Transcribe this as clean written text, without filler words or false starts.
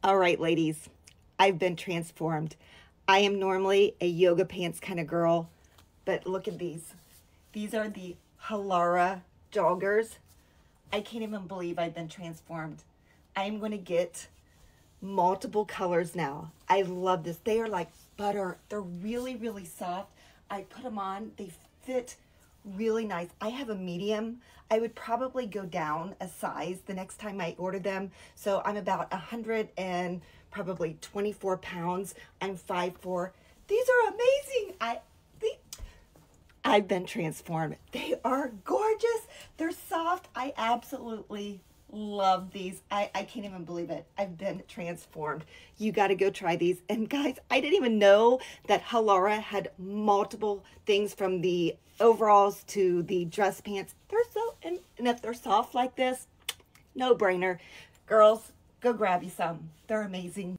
All right, ladies, I've been transformed. I am normally a yoga pants kind of girl, but look at these. These are the Halara joggers. I can't even believe I've been transformed. I am going to get multiple colors now. I love this. They are like butter. They're really, really soft. I put them on. They fit really nice. I have a medium. I would probably go down a size the next time I order them. So I'm about 100 and probably 24 pounds. I'm 5'4". These are amazing. I've been transformed. They are gorgeous. They're soft. I absolutely love these. I can't even believe it. I've been transformed. You got to go try these. And guys, I didn't even know that Halara had multiple things from the overalls to the dress pants. They're so, and if they're soft like this, no brainer. Girls, go grab you some. They're amazing.